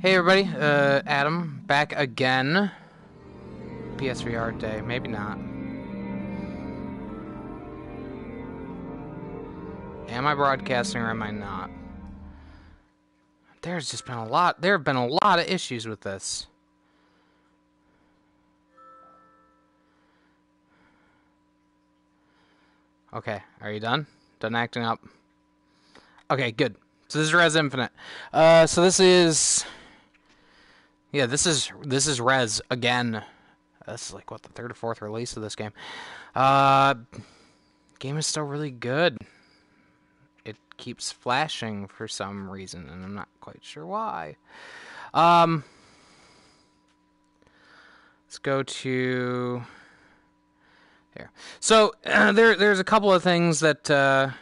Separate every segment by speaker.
Speaker 1: Hey everybody, Adam, back again. PSVR day, maybe not. Am I broadcasting or am I not? There have been a lot of issues with this. Okay, are you done? Done acting up? Okay, good. So this is Rez Infinite. So this is... Yeah, this is Rez again. This is like, what, the third or fourth release of this game. Game is still really good. It keeps flashing for some reason, and I'm not quite sure why. Let's go to... There. So, there's a couple of things that are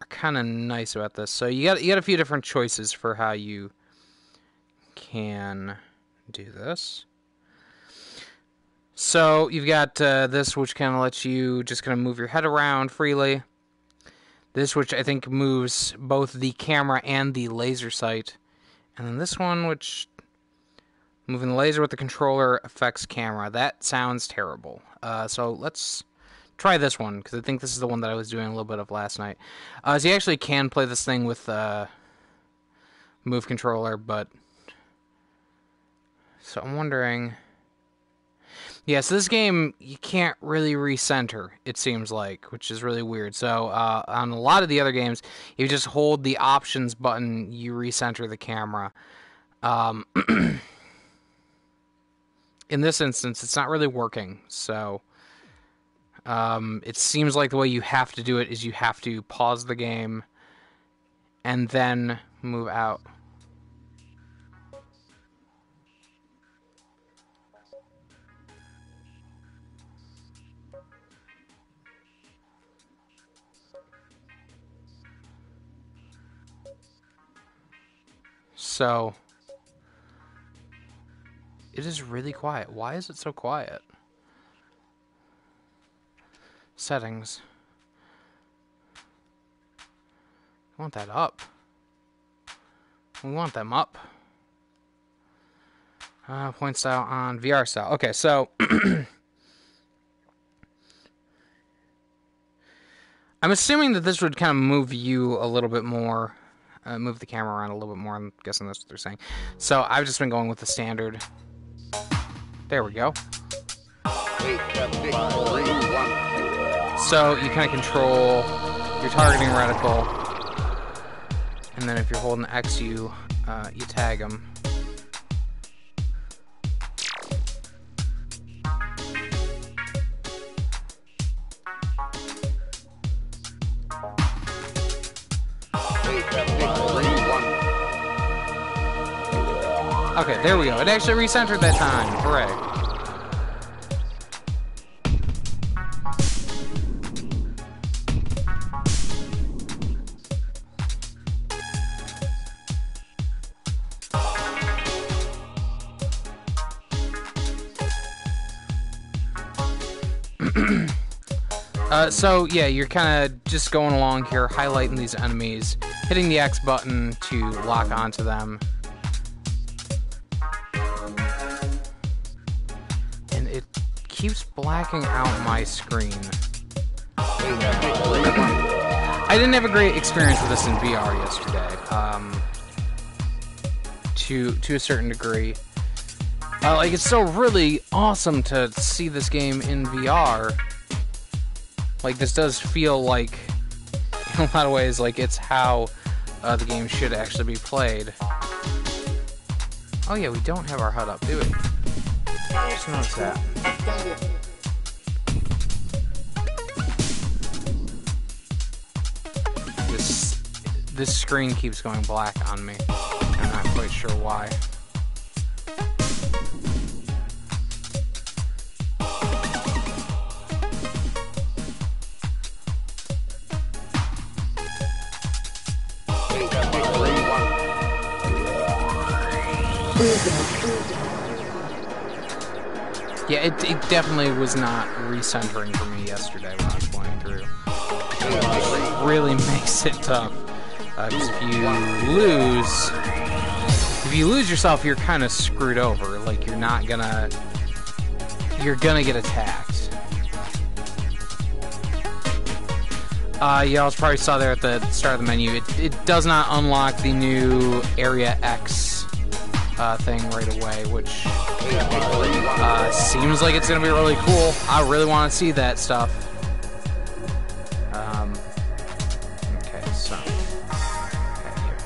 Speaker 1: kind of nice about this. So you got a few different choices for how you can do this. So you've got this, which kind of lets you just kind of move your head around freely. This, which I think moves both the camera and the laser sight. And then this one, which moving the laser with the controller affects camera. That sounds terrible. So let's try this one, because I think this is the one that I was doing a little bit of last night. So you actually can play this thing with move controller, but... So I'm wondering... Yeah, so this game, you can't really recenter, it seems like, which is really weird. So on a lot of the other games, if you just hold the options button, you recenter the camera. In this instance, it's not really working. So it seems like the way you have to do it is you have to pause the game and then move out. So, it is really quiet. Why is it so quiet? Settings. I want that up. We want them up. Point style on VR style. Okay, so... I'm assuming that this would kind of move you a little bit more... move the camera around a little bit more. I'm guessing that's what they're saying. So I've just been going with the standard. There we go. So you kind of control your targeting reticle, and then if you're holding X, you tag them. Okay, there we go. It actually recentered that time. Hooray. So, yeah, you're kind of just going along here, highlighting these enemies, hitting the X button to lock onto them. Keeps blacking out my screen. I didn't have a great experience with this in VR yesterday. To a certain degree. Like, it's still really awesome to see this game in VR. Like, this does feel like, in a lot of ways, like it's how the game should actually be played. Oh yeah, we don't have our HUD up, do we? Just notice that. This screen keeps going black on me. I'm not quite sure why. Yeah, it definitely was not recentering for me yesterday when I was playing through. It really makes it tough. Because if you lose, you lose yourself, you're kind of screwed over. Like, you're gonna get attacked. You also probably saw there at the start of the menu, it does not unlock the new Area X thing right away, which seems like it's going to be really cool. I really want to see that stuff. Okay, so... Okay, here.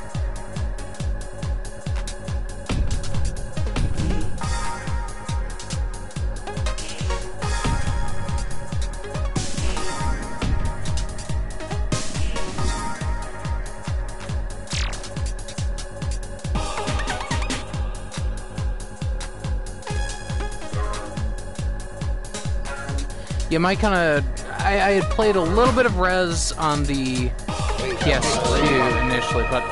Speaker 1: You might kind of... I had played a little bit of Rez on the PS2 initially, but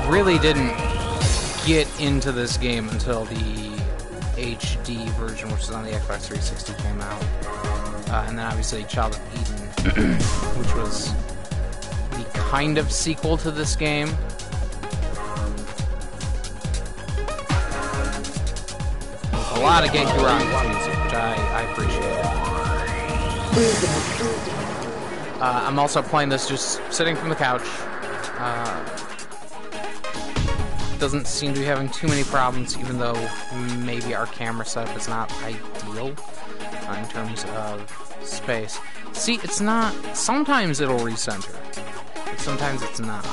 Speaker 1: really didn't get into this game until the HD version, which is on the Xbox 360, came out. And then obviously Child of Eden, which was the kind of sequel to this game. With a lot of Genki Rockets music, which I appreciate. I'm also playing this just sitting from the couch. Doesn't seem to be having too many problems, even though maybe our camera setup is not ideal in terms of space. See, it's not... Sometimes it'll recenter, but sometimes it's not.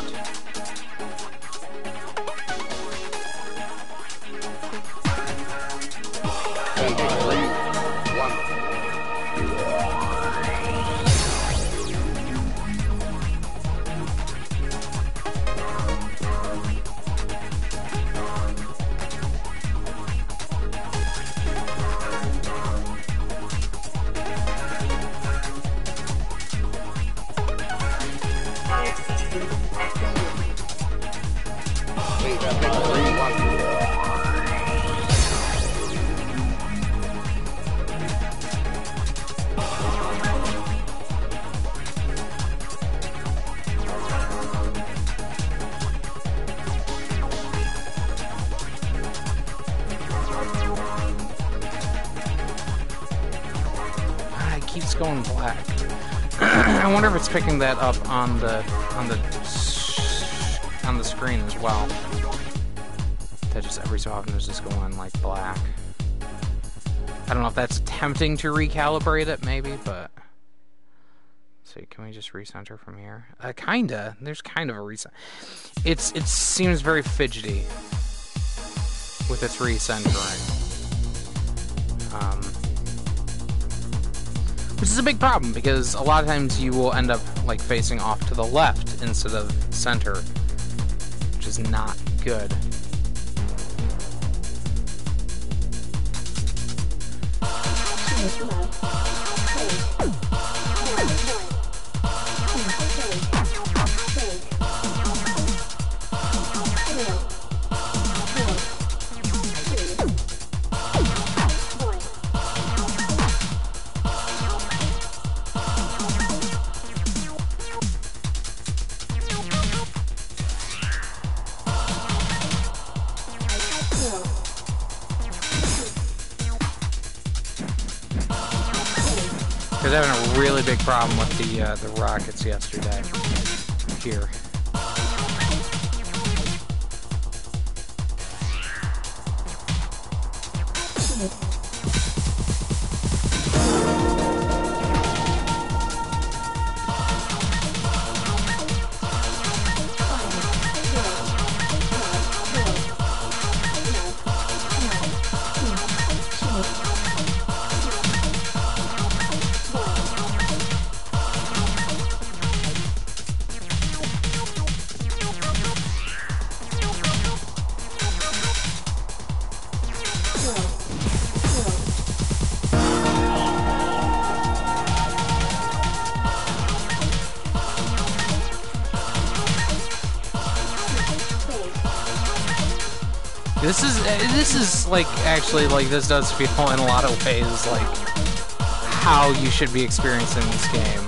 Speaker 1: Keeps going black. I wonder if it's picking that up on the screen as well. That just every so often is just going like black. I don't know if that's attempting to recalibrate it, maybe, but let's see. Can we just recenter from here? Kinda. There's kind of a recenter. It seems very fidgety with its recentering. Which is a big problem, because a lot of times you will end up like facing off to the left instead of center, which is not good. I was having a really big problem with the rockets yesterday here. This is like, actually, like, this does feel in a lot of ways like how you should be experiencing this game.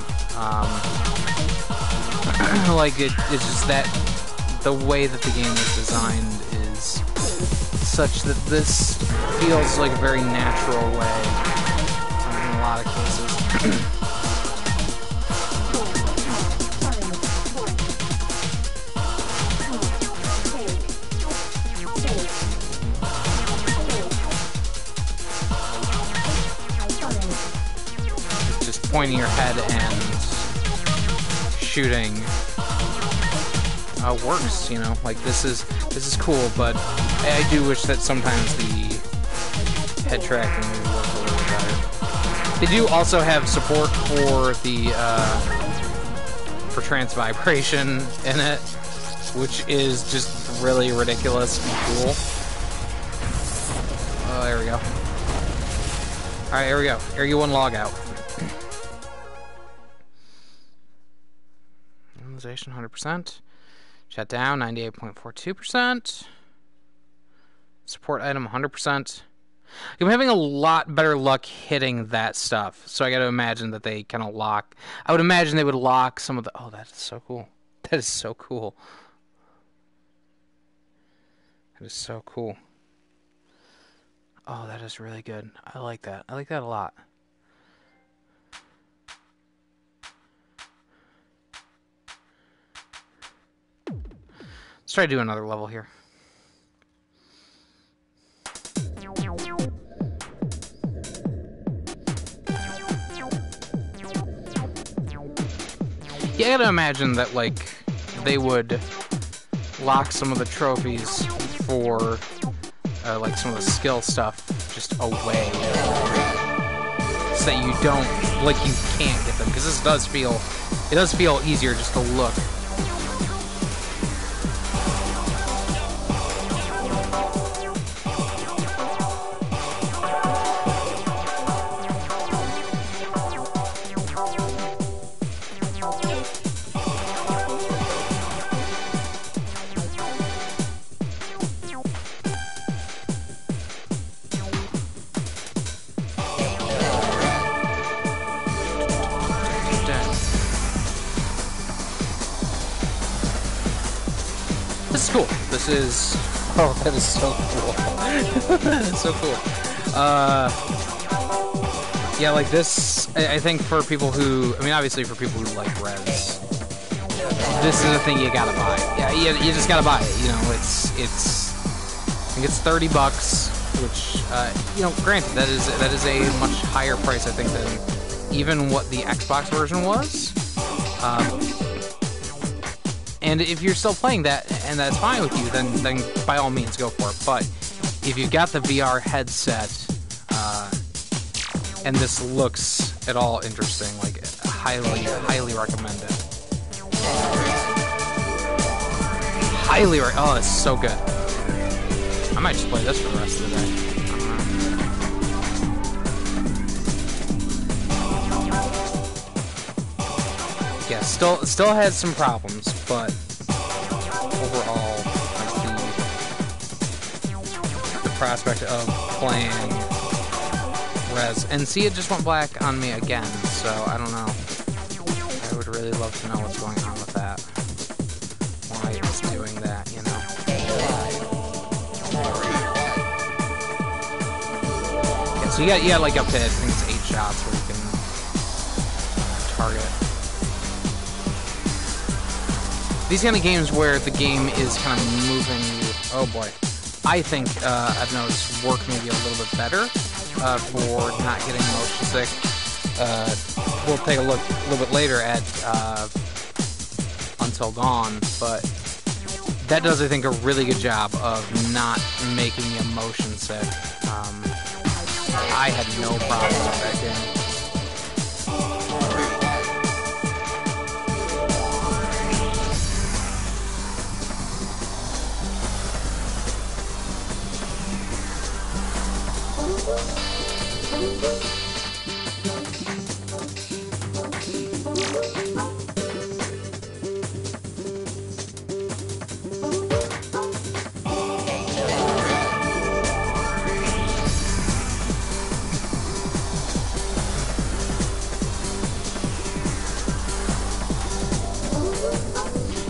Speaker 1: Like, it's just that the way that the game is designed is such that this feels like a very natural way in a lot of cases. Just pointing your head and shooting works, you know, like this is cool, but I do wish that sometimes the head tracking would work a little better. They do also have support for the for trance vibration in it, which is just really ridiculous and cool. Oh, there we go. Alright, here we go. Area 1 logout. Normalization 100%. Shut down 98.42%. Support item 100%. I'm having a lot better luck hitting that stuff, so I gotta imagine that they kind of lock. I would imagine they would lock some of the. Oh, that is so cool. That is so cool. That is so cool. Oh, that is really good. I like that. I like that a lot. Let's try to do another level here. Yeah, I gotta imagine that, like, they would lock some of the trophies for, like, some of the skill stuff just away. So that you don't, like, you can't get them. Because this does feel easier just to look. This is cool. This is... Oh, that is so cool. That is so cool. Yeah, like this, I think for people who... I mean, obviously for people who like Rez, this is a thing you gotta buy. Yeah, you just gotta buy it. You know, it's I think it's $30, which, you know, granted, that is a much higher price, I think, than even what the Xbox version was. And if you're still playing that, and that's fine with you, then by all means go for it. But if you've got the VR headset, and this looks at all interesting, like, highly recommend it. Oh, it's so good. I might just play this for the rest of the day. Yeah, still has some problems, but overall, like the prospect of playing Rez, and see, it just went black on me again, so I don't know. I would really love to know what's going on with that. Why it's doing that, you know. Yeah, so you got like up to, I think it's 8 shots where you can target. These kind of games where the game is kind of moving you, oh boy, I think I've noticed work maybe a little bit better for not getting motion sick. We'll take a look a little bit later at Until Dawn, but that does, I think, a really good job of not making you motion sick. I had no problem with that game.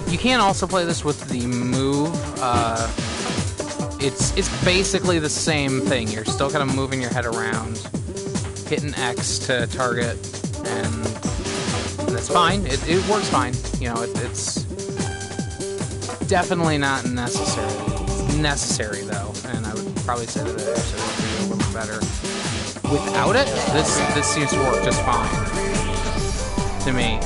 Speaker 1: You can also play this with the move it's basically the same thing. You're still kind of moving your head around, hitting X to target, and that's fine. It works fine. You know, it's definitely not necessary though, and I would probably say that it actually would be a little better without it. This seems to work just fine to me,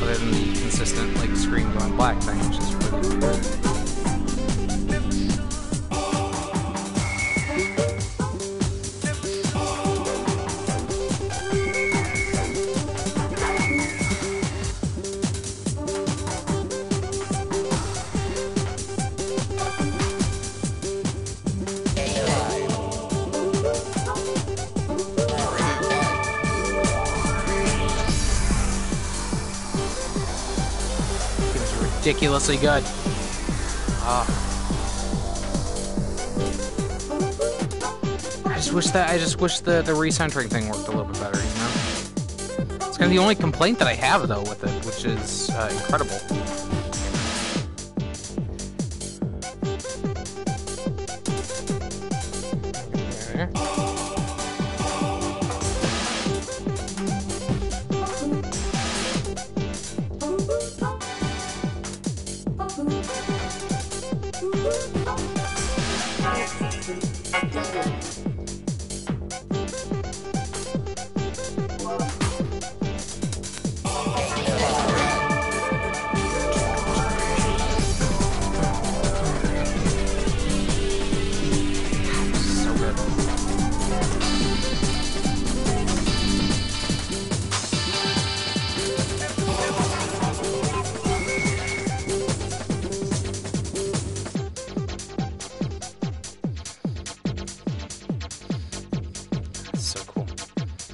Speaker 1: other than the consistent like screen going black thing, which is really weird. Ridiculously good. I just wish the recentering thing worked a little bit better, you know? It's kind of the only complaint that I have though with it, which is incredible.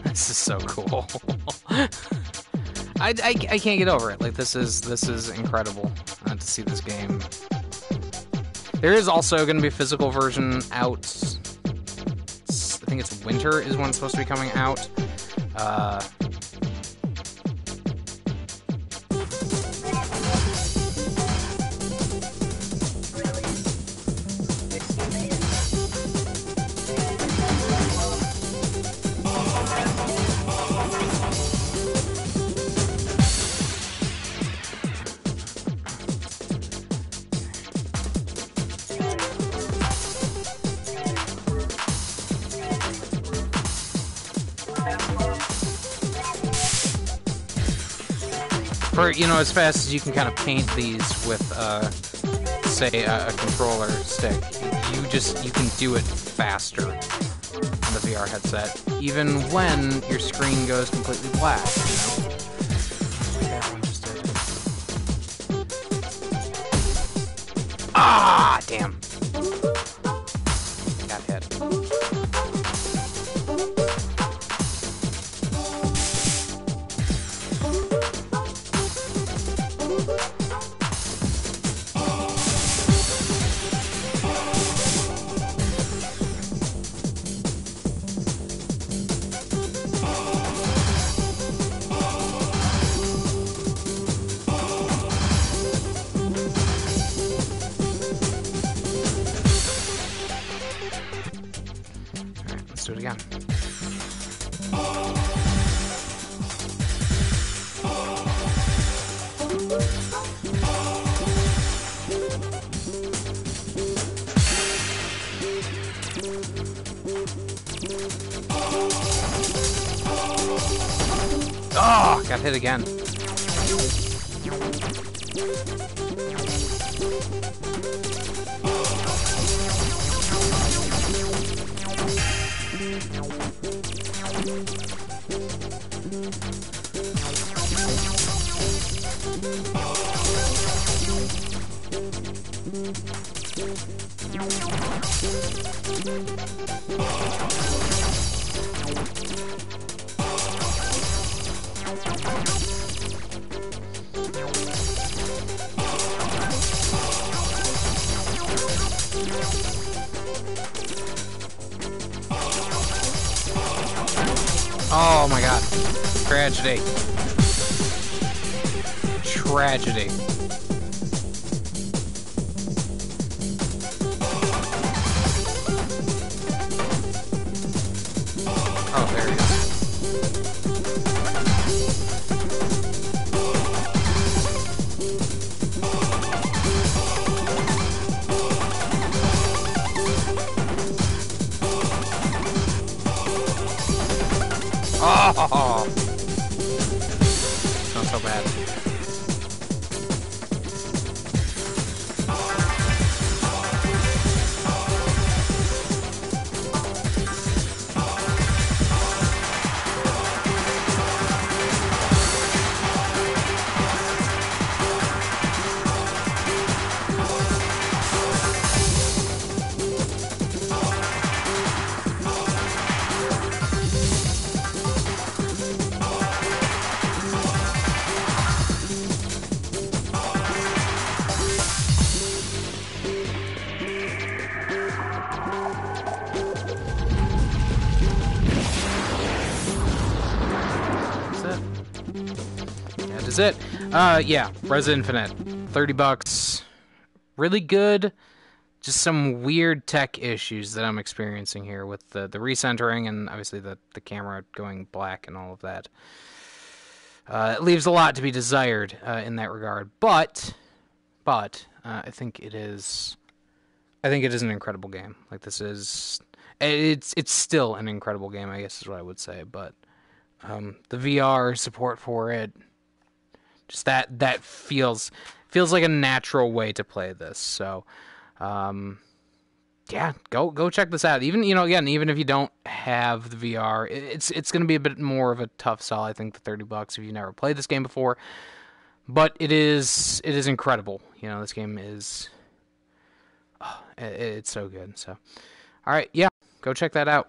Speaker 1: This is so cool. I can't get over it. Like this is incredible to see this game. There is also going to be a physical version out. I think it's winter is when it's supposed to be coming out. For, you know, as fast as you can kind of paint these with, say, a controller stick, you can do it faster on the VR headset, even when your screen goes completely black, you know? That one just did. Ah, damn. Got hit. Let's do it again. Oh, got hit again. Oh my god. Tragedy. Tragedy. is it. Yeah, Rez Infinite, $30, really good. Just some weird tech issues that I'm experiencing here with the recentering and obviously the camera going black and all of that. It leaves a lot to be desired in that regard, but I think it is. I think it is an incredible game. Like this is, it's still an incredible game. I guess is what I would say. But the VR support for it, just that feels like a natural way to play this. So, yeah, go check this out. Even even if you don't have the VR, it's going to be a bit more of a tough sell. I think the $30 if you've never played this game before, but it is incredible. This game is. It's so good. So, all right, yeah, go check that out.